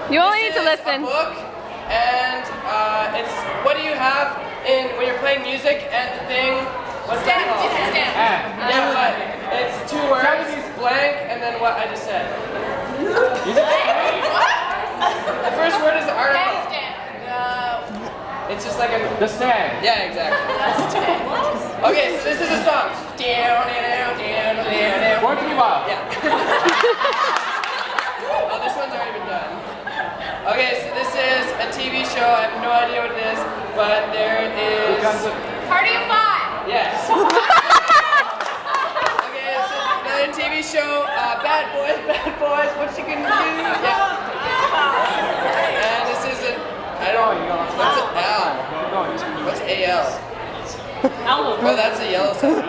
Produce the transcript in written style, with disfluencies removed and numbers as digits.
You only need to This is listen. a book, and it's what do you have in when you're playing music and the thing? What's that called? Yeah, but it's 2 words, blank, and then what I just said. The first word is the article. It's just like a... The stand. Yeah, exactly. Okay, so this is a song. Working you out. Yeah. Oh, this one's already been done. Okay, so this is a TV show. I have no idea what it is, but there is... Party of 5. Yes. Okay, it's another TV show. Bad Boys, what you gonna do? Yeah. And this is a... I don't know. What's an L? What's AL? Oh, that's a yellow sign.